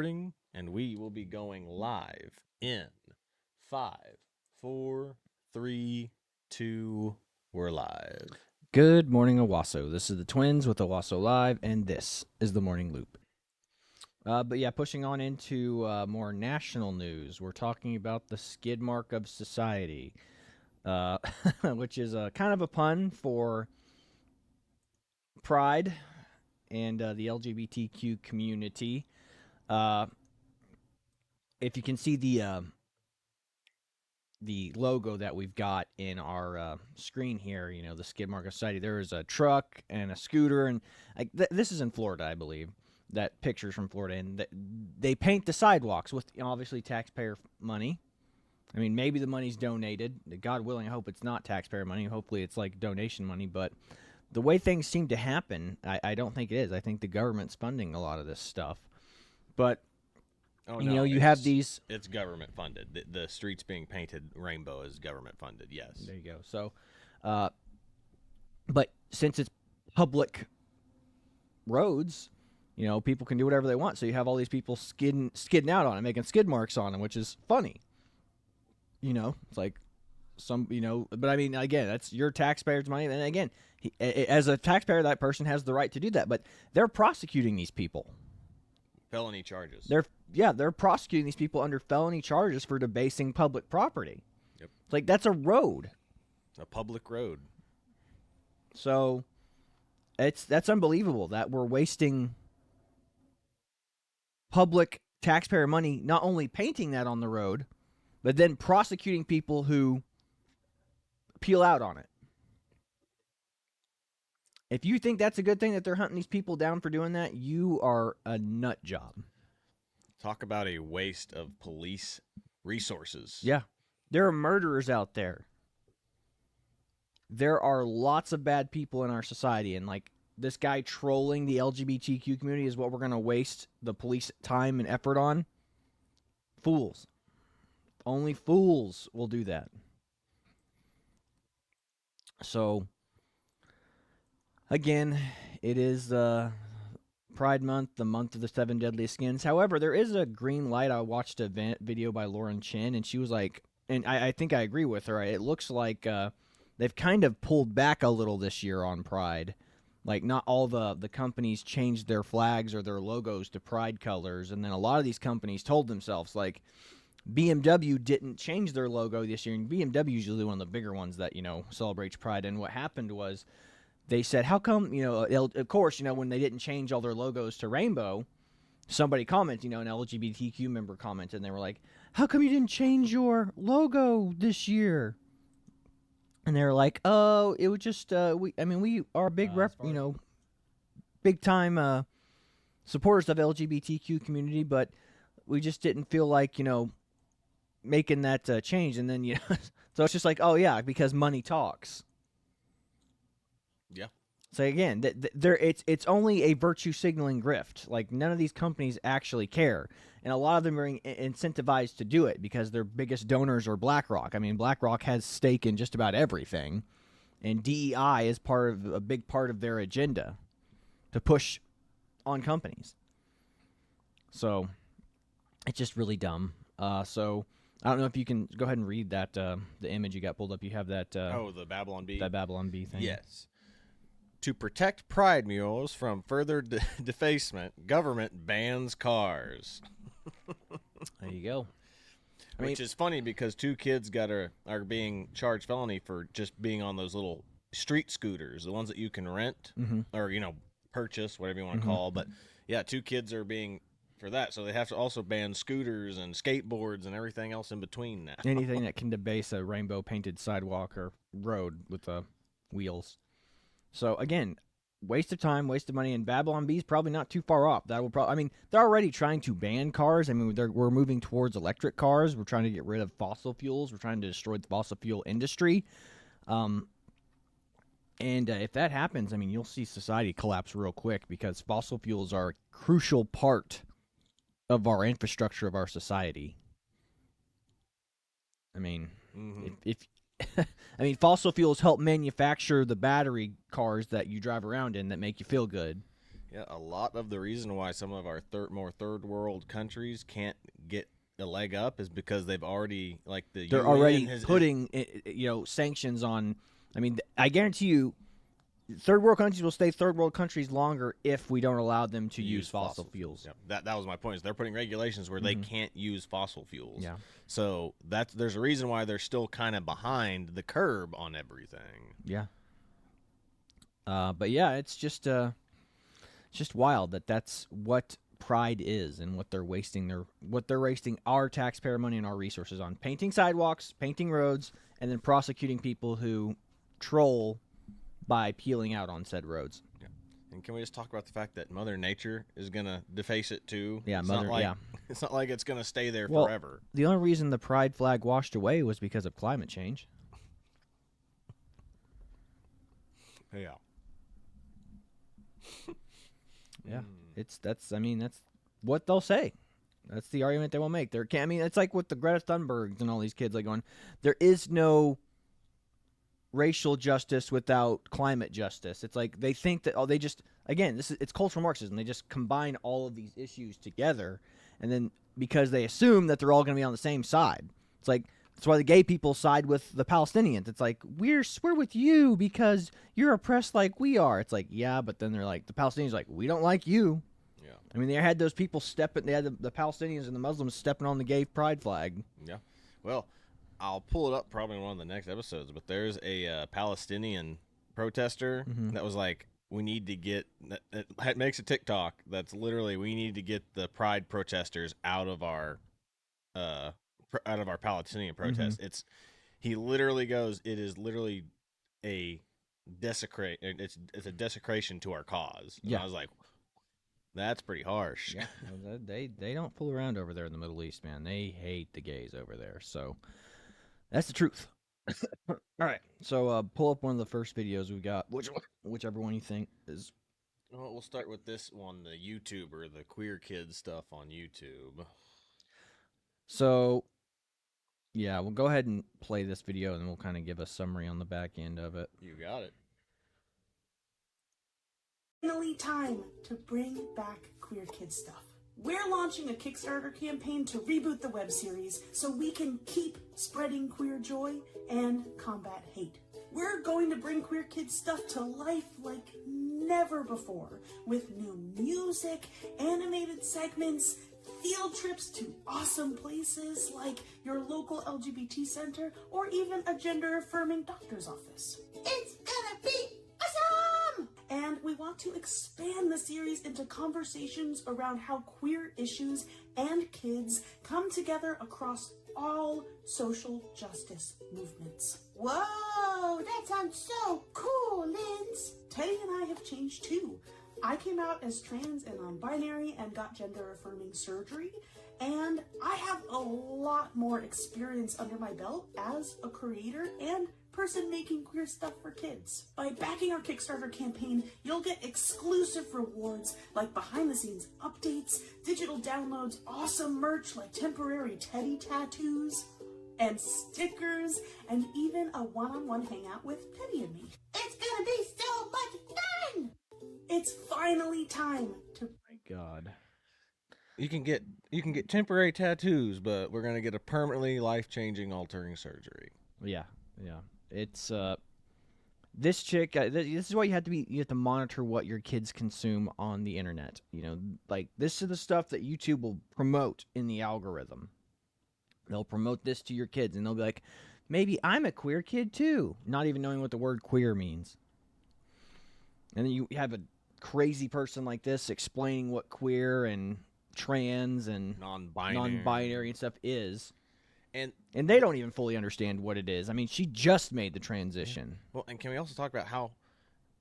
recording, and we will be going live in 5, 4, 3, 2, we're live. Good morning, Owasso. This is the Twins with Owasso Live, and this is the Morning Loop. But yeah, pushing on into more national news, we're talking about the skid mark of society, which is kind of a pun for pride and the LGBTQ community. If you can see the logo that we've got in our screen here, you know, the skid mark of society, there is a truck and a scooter, and this is in Florida, I believe. That picture's from Florida, and they paint the sidewalks with obviously taxpayer money. I mean, maybe the money's donated. God willing, I hope it's not taxpayer money. Hopefully it's like donation money, but the way things seem to happen, I don't think it is. I think the government's funding a lot of this stuff. But you have these. It's government funded. The streets being painted rainbow is government funded. Yes. There you go. So, but since it's public roads, you know, people can do whatever they want. So you have all these people skidding out on it, making skid marks on them, which is funny. You know, it's like but I mean, again, that's your taxpayers' money. And again, as a taxpayer, that person has the right to do that. But they're prosecuting these people. Felony charges. They're prosecuting these people under felony charges for debasing public property. Yep. It's like, that's a road. A public road. So that's unbelievable that we're wasting public taxpayer money, not only painting that on the road, but then prosecuting people who peel out on it. If you think that's a good thing that they're hunting these people down for doing that, you are a nut job. Talk about a waste of police resources. Yeah. There are murderers out there. There are lots of bad people in our society, and like this guy trolling the LGBTQ community is what we're going to waste the police time and effort on. Fools. Only fools will do that. So, again, it is Pride Month, the month of the 7 deadliest skins. However, there is a green light. I watched a video by Lauren Chin, and she was like, and I think I agree with her. It looks like they've kind of pulled back a little this year on Pride. Like, not all the companies changed their flags or their logos to Pride colors, and then a lot of these companies told themselves, like, BMW didn't change their logo this year, and BMW is usually one of the bigger ones that, you know, celebrates Pride. And what happened was they said, how come, you know, of course, you know, when they didn't change all their logos to rainbow, somebody commented, you know, an LGBTQ member commented, and they were like, how come you didn't change your logo this year? And they were like, oh, it was just, we are big, big time supporters of LGBTQ community, but we just didn't feel like, you know, making that change. And then, you know, so it's just like, oh yeah, because money talks. Yeah. So again, it's only a virtue signaling grift. Like, none of these companies actually care, and a lot of them are incentivized to do it because their biggest donors are BlackRock. I mean, BlackRock has stake in just about everything, and DEI is a big part of their agenda to push on companies. So it's just really dumb. So I don't know if you can go ahead and read that the image you got pulled up. You have that. The Babylon Bee. That Babylon Bee thing. Yes. To protect pride mules from further defacement, government bans cars. There you go. Which is funny because 2 kids are being charged felony for just being on those little street scooters, the ones that you can rent or, you know, purchase, whatever you want to call. But yeah, 2 kids are being for that, so they have to also ban scooters and skateboards and everything else in between now. Anything that can debase a rainbow painted sidewalk or road with wheels. So again, waste of time, waste of money, and Babylon Bee is probably not too far off. That will probably, I mean, they're already trying to ban cars. I mean, we're moving towards electric cars. We're trying to get rid of fossil fuels. We're trying to destroy the fossil fuel industry. And if that happens, I mean, you'll see society collapse real quick because fossil fuels are a crucial part of our infrastructure of our society. I mean, if I mean, fossil fuels help manufacture the battery cars that you drive around in that make you feel good. Yeah, a lot of the reason why some of our more third world countries can't get a leg up is because they've already, like, the They're UN already has putting sanctions on. I mean, I guarantee you, third world countries will stay third world countries longer if we don't allow them to use fossil fuels. Yep. That was my point. Is they're putting regulations where they can't use fossil fuels. Yeah. So there's a reason why they're still kind of behind the curb on everything. Yeah. But yeah, it's just wild that that's what pride is and what they're wasting our taxpayer money and our resources on: painting sidewalks, painting roads, and then prosecuting people who troll by peeling out on said roads. Yeah. And can we just talk about the fact that Mother Nature is gonna deface it too? Yeah, it's not like it's gonna stay there forever. The only reason the pride flag washed away was because of climate change. Yeah. Yeah, that's what they'll say. That's the argument they will make. It's like with the Greta Thunbergs and all these kids, like going, there is no racial justice without climate justice. It's like they think that it's cultural Marxism. They just combine all of these issues together, and then because they assume that they're all going to be on the same side. It's like that's why the gay people side with the Palestinians. It's like we're with you because you're oppressed like we are. It's like, yeah, but then they're like, the Palestinians are like, we don't like you. Yeah. I mean, they had those people they had the Palestinians and the Muslims stepping on the gay pride flag. Yeah. Well, I'll pull it up probably in one of the next episodes, but there's a Palestinian protester that was like, we need to get, it makes a TikTok that's literally, we need to get the pride protesters out of our Palestinian protest. He literally goes, it is literally it's a desecration to our cause. And I was like, that's pretty harsh. Yeah, they don't fool around over there in the Middle East, man. They hate the gays over there. So that's the truth. All right, so pull up one of the first videos we got, whichever one you think is. Well, we'll start with this one, the YouTuber, the queer kid stuff on YouTube. So, yeah, we'll go ahead and play this video, and we'll kind of give a summary on the back end of it. You got it. Finally time to bring back queer kid stuff. We're launching a Kickstarter campaign to reboot the web series so we can keep spreading queer joy and combat hate. We're going to bring queer kid stuff to life like never before, with new music, animated segments, field trips to awesome places like your local LGBT center or even a gender-affirming doctor's office. It's gonna be awesome! And we want to expand the series into conversations around how queer issues and kids come together across all social justice movements. Whoa, that sounds so cool, Linz. Teddy and I have changed too. I came out as trans and non-binary and got gender-affirming surgery, and I have a lot more experience under my belt as a creator and person making queer stuff for kids. By backing our Kickstarter campaign, you'll get exclusive rewards like behind-the-scenes updates, digital downloads, awesome merch like temporary Teddy tattoos, and stickers, and even a one-on-one hangout with Teddy and me. It's gonna be so much fun! It's finally time to... My God. You can get temporary tattoos, but we're gonna get a permanently life-changing, altering surgery. Yeah. It's this chick. This is why you have to monitor what your kids consume on the internet. You know, like this is the stuff that YouTube will promote in the algorithm. They'll promote this to your kids, and they'll be like, maybe I'm a queer kid too, not even knowing what the word queer means. And then you have a crazy person like this explaining what queer and trans and non-binary and stuff is. And they don't even fully understand what it is. I mean, she just made the transition. Well, and can we also talk about how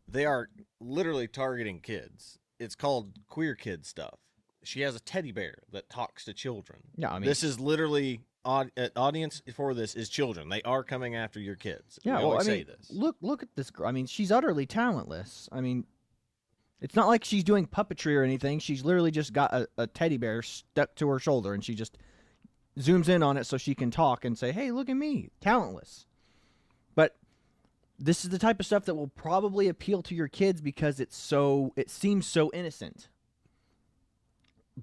they are literally targeting kids? It's called queer kid stuff. She has a teddy bear that talks to children. Yeah, I mean, this is literally audience for this is children. They are coming after your kids. Yeah, we always say this. Look at this girl. I mean, she's utterly talentless. I mean, it's not like she's doing puppetry or anything. She's literally just got a teddy bear stuck to her shoulder, and she just zooms in on it so she can talk and say, hey, look at me, talentless. But this is the type of stuff that will probably appeal to your kids because it seems so innocent.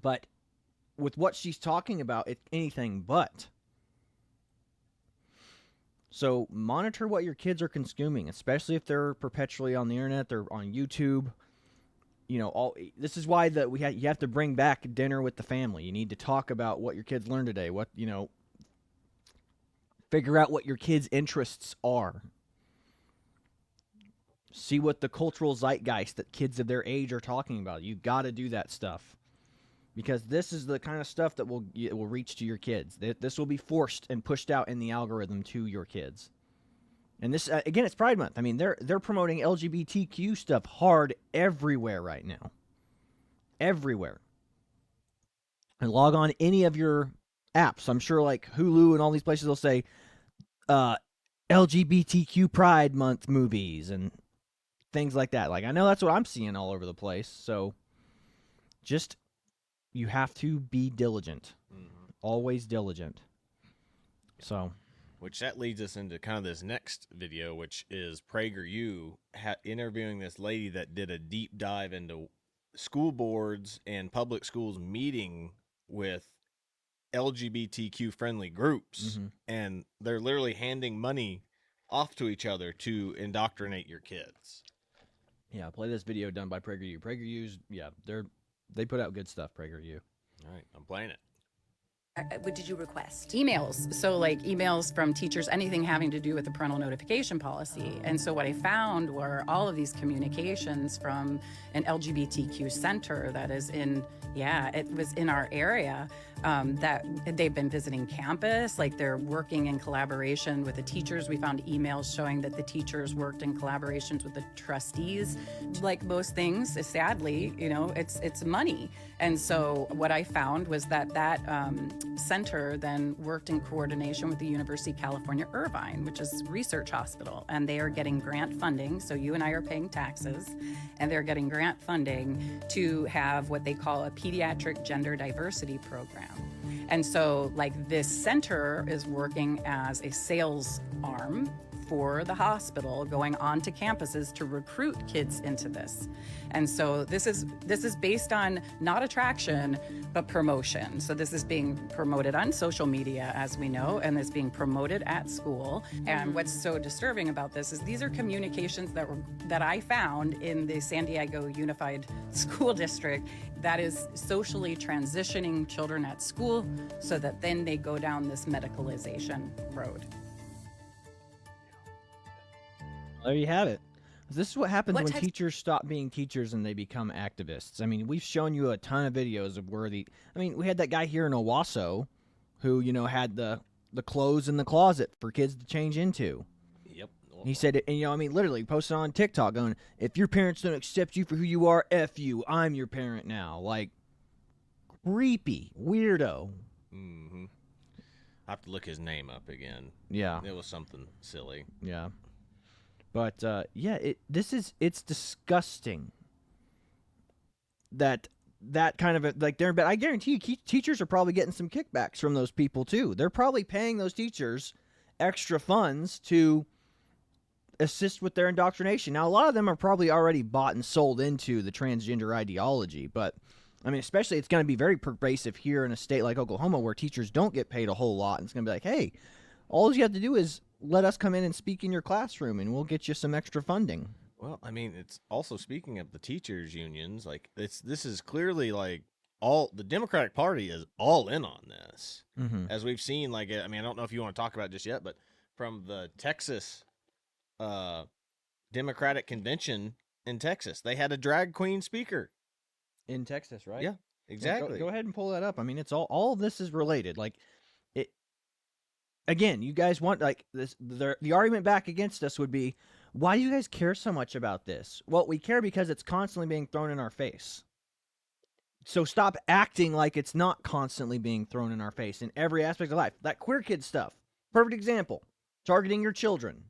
But with what she's talking about, it's anything but. So monitor what your kids are consuming, especially if they're perpetually on the internet, they're on YouTube. You know, this is why you have to bring back dinner with the family. You need to talk about what your kids learned today. Figure out what your kids' interests are. See what the cultural zeitgeist that kids of their age are talking about. You've got to do that stuff. Because this is the kind of stuff that will reach to your kids. This will be forced and pushed out in the algorithm to your kids. And this, again, it's Pride Month. I mean, they're promoting LGBTQ stuff hard everywhere right now. Everywhere. And log on any of your apps. I'm sure like Hulu and all these places will say LGBTQ Pride Month movies and things like that. Like, I know that's what I'm seeing all over the place. So just... you have to be diligent. Mm-hmm. Always diligent. So, which that leads us into kind of this next video, which is PragerU interviewing this lady that did a deep dive into school boards and public schools meeting with LGBTQ friendly groups. Mm-hmm. And they're literally handing money off to each other to indoctrinate your kids. Yeah, play this video done by PragerU. PragerU's, they put out good stuff, PragerU. All right, I'm playing it. What did you request? Emails. So like emails from teachers, anything having to do with the parental notification policy. And so what I found were all of these communications from an LGBTQ center that is it was in our area, that they've been visiting campus, like they're working in collaboration with the teachers. We found emails showing that the teachers worked in collaborations with the trustees. Like most things, sadly, it's money. And so what I found was that center then worked in coordination with the University of California, Irvine, which is a research hospital, and they are getting grant funding. So you and I are paying taxes, and they're getting grant funding to have what they call a pediatric gender diversity program. And so like this center is working as a sales arm for the hospital, going on to campuses to recruit kids into this. And so this is based on not attraction, but promotion. So this is being promoted on social media, as we know, and it's being promoted at school. And what's so disturbing about this is these are communications that I found in the San Diego Unified School District that is socially transitioning children at school so that then they go down this medicalization road. There you have it. This is what happens when teachers stop being teachers and they become activists. I mean, we've shown you a ton of videos of where we had that guy here in Owasso who, had the clothes in the closet for kids to change into. Yep. He said it, and literally posted on TikTok going, if your parents don't accept you for who you are, F you, I'm your parent now. Like, creepy, weirdo. Mm-hmm. I have to look his name up again. Yeah. It was something silly. Yeah. But, it's disgusting that kind of, but I guarantee you teachers are probably getting some kickbacks from those people too. They're probably paying those teachers extra funds to assist with their indoctrination. Now, a lot of them are probably already bought and sold into the transgender ideology, but, especially it's going to be very pervasive here in a state like Oklahoma where teachers don't get paid a whole lot, and it's going to be like, hey, all you have to do is let us come in and speak in your classroom, and we'll get you some extra funding. Well, it's also, speaking of the teachers' unions, like this is clearly like all the Democratic Party is all in on this, as we've seen. Like, I don't know if you want to talk about it just yet, but from the Texas Democratic Convention in Texas, they had a drag queen speaker in Texas, right? Yeah, exactly. Go ahead and pull that up. It's all of this is related. Like it. Again, you guys want like this. The argument back against us would be, why do you guys care so much about this? Well, we care because it's constantly being thrown in our face. So stop acting like it's not constantly being thrown in our face in every aspect of life. That queer kid stuff, perfect example. Targeting your children.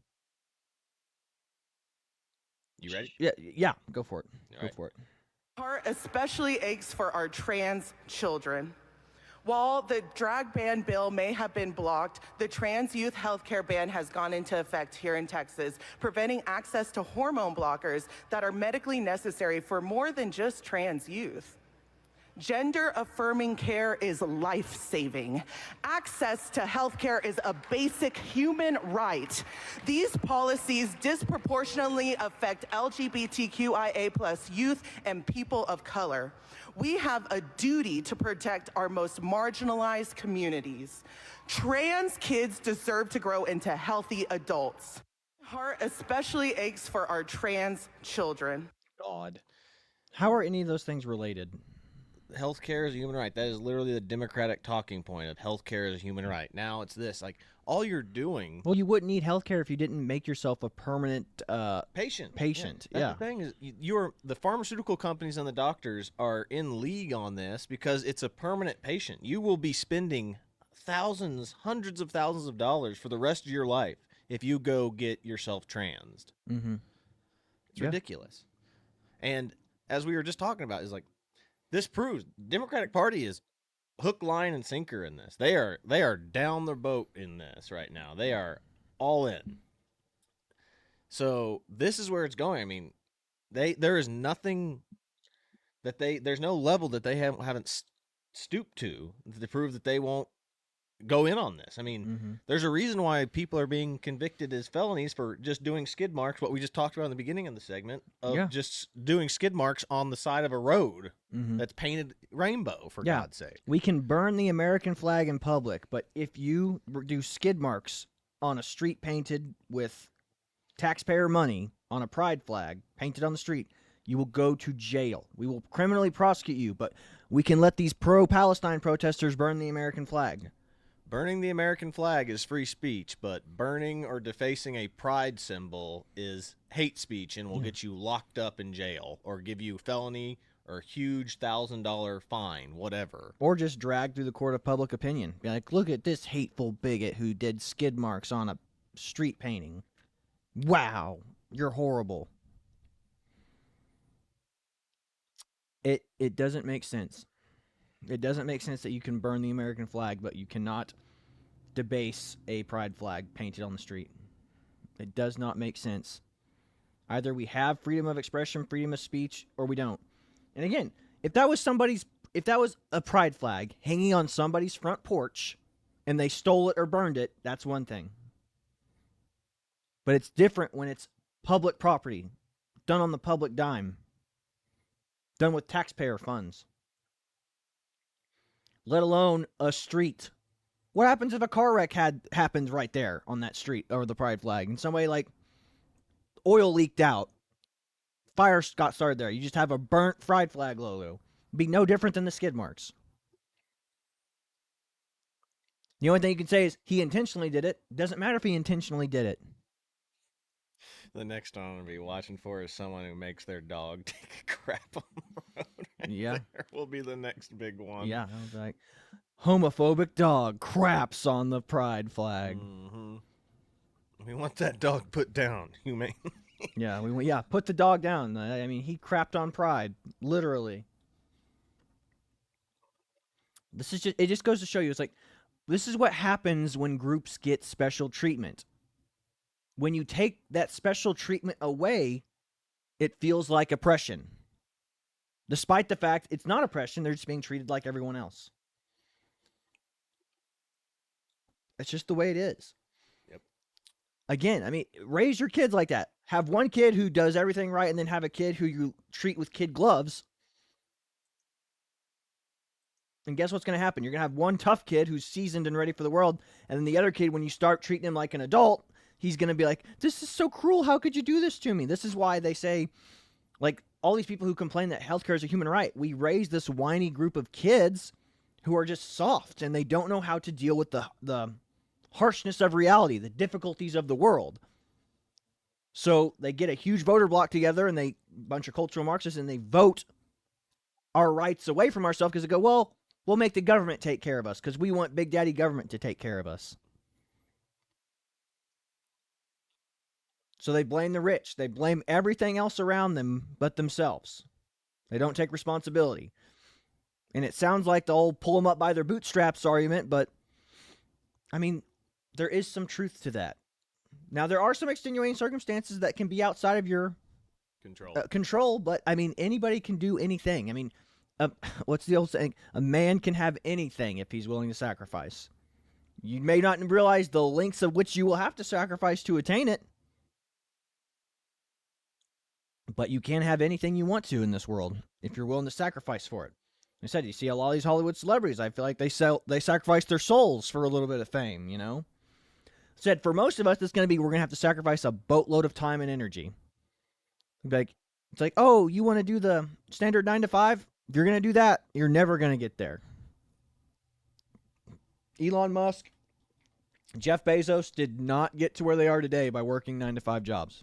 You ready? Yeah. Go for it. All right. Go for it. Heart especially aches for our trans children. While the drag ban bill may have been blocked, the trans youth healthcare ban has gone into effect here in Texas, preventing access to hormone blockers that are medically necessary for more than just trans youth. Gender-affirming care is life-saving. Access to healthcare is a basic human right. These policies disproportionately affect LGBTQIA+ youth and people of color. We have a duty to protect our most marginalized communities. Trans kids deserve to grow into healthy adults. My heart especially aches for our trans children. God. How are any of those things related? Healthcare is a human right. That is literally the Democratic talking point of healthcare is a human right. Now it's this, like, all you're doing. Well, you wouldn't need healthcare if you didn't make yourself a permanent patient. Patient, yeah. yeah. The thing is, the pharmaceutical companies and the doctors are in league on this because it's a permanent patient. You will be spending thousands, hundreds of thousands of dollars for the rest of your life if you go get yourself transed. Mm-hmm. It's ridiculous. And as we were just talking about, is like, this proves Democratic Party is hook, line, and sinker in this. They are down the boat in this right now. They are all in. So this is where it's going. I mean, there is nothing that there's no level that they haven't stooped to prove that they won't go in on this. I mean, there's a reason why people are being convicted as felonies for just doing skid marks, what we just talked about in the beginning of the segment, of just doing skid marks on the side of a road that's painted rainbow, for God's sake. We can burn the American flag in public, but if you do skid marks on a street painted with taxpayer money on a pride flag painted on the street, you will go to jail. We will criminally prosecute you, but we can let these pro-Palestine protesters burn the American flag. Burning the American flag is free speech, but burning or defacing a pride symbol is hate speech and will get you locked up in jail or give you felony or huge $1,000 fine, whatever. Or just dragged through the court of public opinion. Be like, look at this hateful bigot who did skid marks on a street painting. Wow, you're horrible. It doesn't make sense. It doesn't make sense that you can burn the American flag, but you cannot debase a pride flag painted on the street. It does not make sense. Either we have freedom of expression, freedom of speech, or we don't. And again, if that was a pride flag hanging on somebody's front porch and they stole it or burned it, that's one thing. But it's different when it's public property, done on the public dime, done with taxpayer funds. Let alone a street. What happens if a car wreck happens right there on that street or the pride flag and somebody, like, oil leaked out, fire got started there, you just have a burnt pride flag logo? It'd be no different than the skid marks. The only thing you can say is he intentionally did it. Doesn't matter if he intentionally did it. The next one I'm going to be watching for is someone who makes their dog take a crap on the road. Yeah. There will be the next big one. Yeah, I was like, homophobic dog craps on the pride flag. Mm-hmm. We want that dog put down, humane. Yeah, put the dog down. I mean, he crapped on pride, literally. It just goes to show you, it's like, this is what happens when groups get special treatment. When you take that special treatment away, it feels like oppression. Despite the fact it's not oppression, they're just being treated like everyone else. It's just the way it is. Yep. Again, I mean, raise your kids like that. Have one kid who does everything right and then have a kid who you treat with kid gloves. And guess what's going to happen? You're going to have one tough kid who's seasoned and ready for the world, and then the other kid, when you start treating him like an adult, he's going to be like, this is so cruel. How could you do this to me? This is why they say, like, all these people who complain that healthcare is a human right, we raise this whiny group of kids who are just soft, and they don't know how to deal with the harshness of reality, the difficulties of the world. So they get a huge voter block together, and a bunch of cultural Marxists, and they vote our rights away from ourselves because they go, well, we'll make the government take care of us because we want Big Daddy government to take care of us. So they blame the rich. They blame everything else around them but themselves. They don't take responsibility. And it sounds like the old pull them up by their bootstraps argument, but I mean, there is some truth to that. Now, there are some extenuating circumstances that can be outside of your control, but I mean, anybody can do anything. I mean, what's the old saying? A man can have anything if he's willing to sacrifice. You may not realize the lengths of which you will have to sacrifice to attain it, but you can have anything you want to in this world if you're willing to sacrifice for it. I said, you see a lot of these Hollywood celebrities, I feel like they sacrifice their souls for a little bit of fame, you know? I said, for most of us, we're going to have to sacrifice a boatload of time and energy. It's like, oh, you want to do the standard 9 to 5? If you're going to do that, you're never going to get there. Elon Musk, Jeff Bezos did not get to where they are today by working 9 to 5 jobs.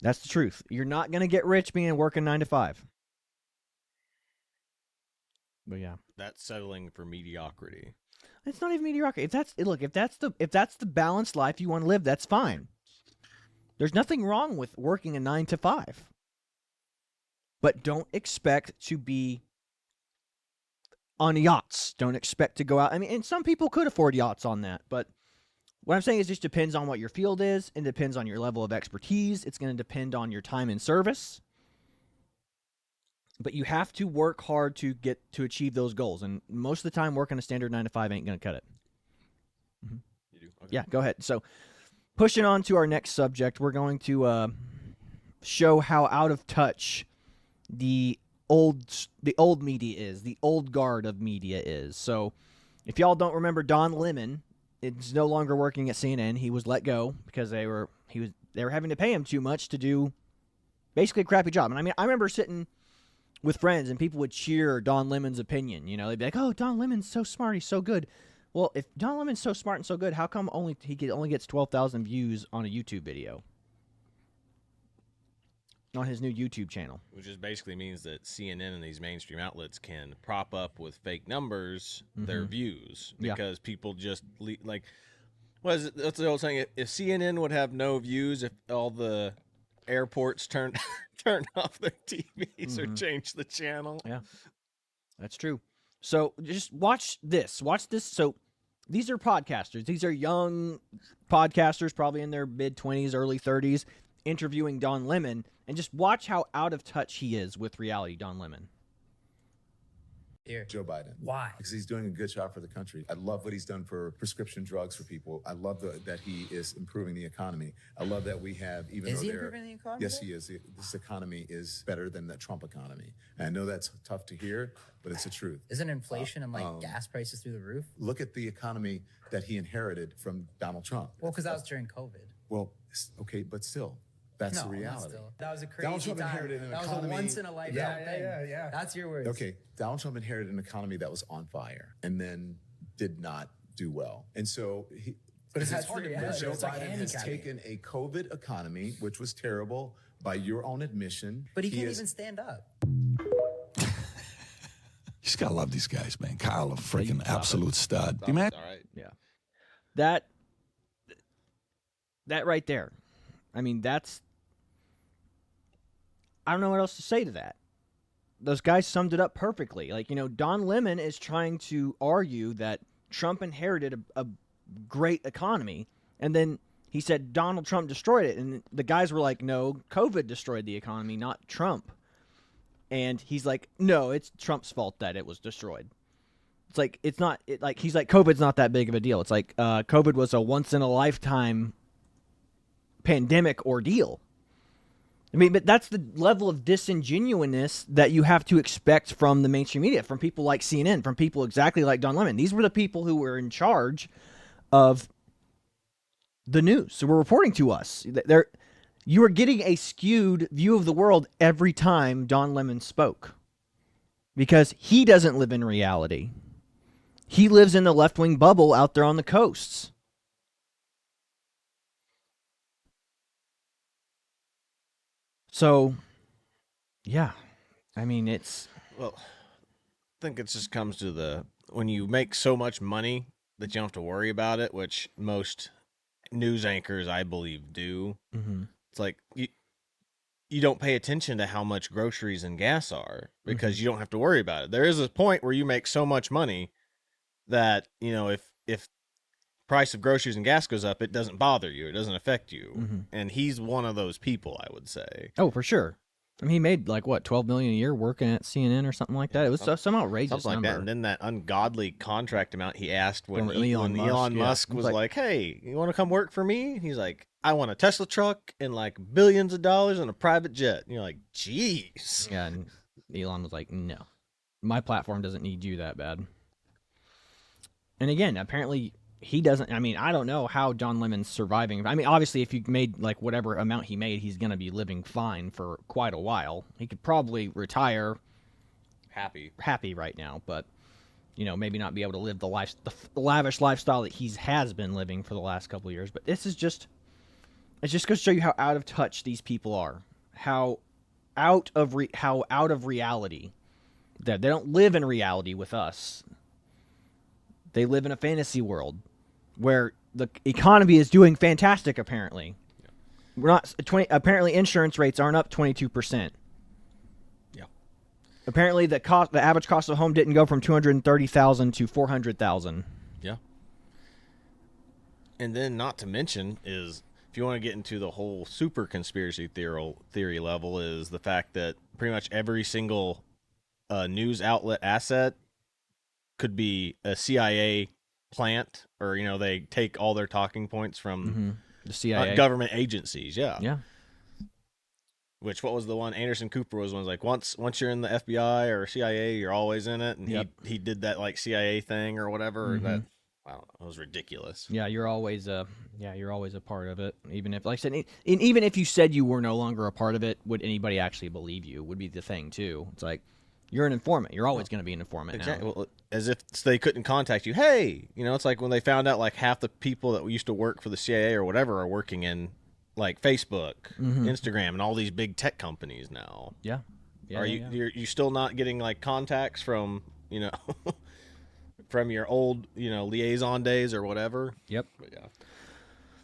That's the truth. You're not going to get rich working 9 to 5. But yeah, that's settling for mediocrity. It's not even mediocrity. If that's the balanced life you want to live, that's fine. There's nothing wrong with working a 9 to 5. But don't expect to be on yachts. Don't expect to go out. I mean, and some people could afford yachts on that, but what I'm saying is it just depends on what your field is, and depends on your level of expertise. It's going to depend on your time in service. But you have to work hard to achieve those goals. And most of the time, working a standard 9 to 5 ain't going to cut it. Mm-hmm. You do? Okay. Yeah, go ahead. So, pushing on to our next subject, we're going to show how out of touch the old media is, the old guard of media is. So, if y'all don't remember, Don Lemon is no longer working at CNN. He was let go because they were having to pay him too much to do basically a crappy job. And I mean, I remember sitting with friends and people would cheer Don Lemon's opinion. You know, they'd be like, "Oh, Don Lemon's so smart. He's so good." Well, if Don Lemon's so smart and so good, how come only gets 12,000 views on a YouTube video? On his new YouTube channel. Which just basically means that CNN and these mainstream outlets can prop up with fake numbers their views because people just like, what is it? That's the old saying. If CNN would have no views, if all the airports turned off their TVs or changed the channel. Yeah, that's true. So just watch this. So these are podcasters. These are young podcasters, probably in their mid-20s, early 30s, interviewing Don Lemon, and just watch how out of touch he is with reality, Don Lemon. Here. Joe Biden. Why? Because he's doing a good job for the country. I love what he's done for prescription drugs for people. I love that he is improving the economy. I love that we have, even is though he they're... improving the economy? Yes, he is. This economy is better than the Trump economy. And I know that's tough to hear, but it's the truth. Isn't inflation and gas prices through the roof? Look at the economy that he inherited from Donald Trump. Well, because that was during COVID. Well, okay, but still. That's the reality. That was a crazy Donald Trump time. inherited an that economy. was a once in a lifetime thing. Yeah. That's your words. Okay, Donald Trump inherited an economy that was on fire and then did not do well. And so but it's hard to believe Joe Biden has taken a COVID economy, which was terrible by your own admission. But he can't even stand up. You just gotta love these guys, man. Kyle, a freaking absolute stud. You man? All right. Yeah. That right there. I mean, I don't know what else to say to that. Those guys summed it up perfectly. Like, you know, Don Lemon is trying to argue that Trump inherited a great economy, and then he said Donald Trump destroyed it. And the guys were like, no, COVID destroyed the economy, not Trump. And he's like, no, it's Trump's fault that it was destroyed. It's like, he's like, COVID's not that big of a deal. It's like, COVID was a once-in-a-lifetime pandemic ordeal. I mean, but that's the level of disingenuousness that you have to expect from the mainstream media, from people like CNN, from people exactly like Don Lemon. These were the people who were in charge of the news, who were reporting to us. You were getting a skewed view of the world every time Don Lemon spoke, because he doesn't live in reality. He lives in the left-wing bubble out there on the coasts. So, yeah, I mean, Well, I think it just comes to when you make so much money that you don't have to worry about it, which most news anchors, I believe, do. Mm-hmm. It's like you don't pay attention to how much groceries and gas are because you don't have to worry about it. There is a point where you make so much money that, you know, if price of groceries and gas goes up, it doesn't bother you. It doesn't affect you. And he's one of those people, I would say. Oh, for sure. I mean, he made like what, $12 million a year working at CNN or something like that. It was some outrageous something like number. that. And then that ungodly contract amount he asked when From Elon Musk was like, "Hey, you want to come work for me?" He's like, "I want a Tesla truck and like billions of dollars and a private jet." And you're like, "Jeez." Yeah, and Elon was like, "No, my platform doesn't need you that bad." And again, apparently he doesn't. I mean, I don't know how Don Lemon's surviving. I mean, obviously, if you made like whatever amount he made, he's gonna be living fine for quite a while. He could probably retire happy right now, but you know, maybe not be able to live the lavish lifestyle that he has been living for the last couple of years. But it's just going to show you how out of touch these people are, how out of reality. That they don't live in reality with us. They live in a fantasy world where the economy is doing fantastic. Apparently, we're not. Apparently, insurance rates aren't up 22%. Yeah. Apparently, the average cost of a home didn't go from $230,000 to $400,000. Yeah. And then, not to mention, is if you want to get into the whole super conspiracy theory level, is the fact that pretty much every single news outlet asset could be a CIA plant, or you know, they take all their talking points from the CIA government agencies. Yeah. Which, what was the one? Anderson Cooper was one. Like once you're in the FBI or CIA, you're always in it. And he did that like CIA thing or whatever. That I don't know, it was ridiculous. Yeah, you're always a part of it. Even if, like I said, even if you said you were no longer a part of it, would anybody actually believe you? Would be the thing too. It's like, you're an informant. You're always going to be an informant. Exactly. Now. Well, as if they couldn't contact you. Hey, you know, it's like when they found out like half the people that used to work for the CIA or whatever are working in like Facebook, Instagram, and all these big tech companies now. Yeah. Are you still not getting like contacts from, you know, from your old, you know, liaison days or whatever? Yep.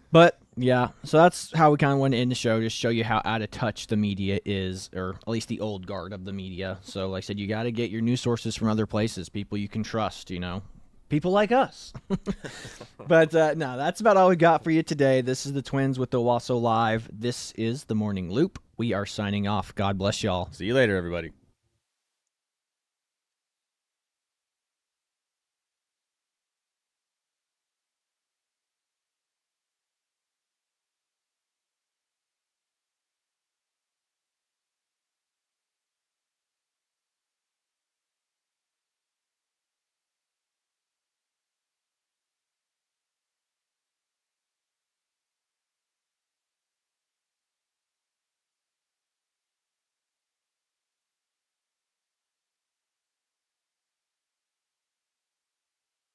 But so that's how we kind of want to end the show, just show you how out of touch the media is, or at least the old guard of the media. So like I said, you got to get your news sources from other places, people you can trust, you know, people like us. But no, that's about all we got for you today. This is the Twins with the Owasso Live. This is the Morning Loop. We are signing off. God bless y'all. See you later, everybody.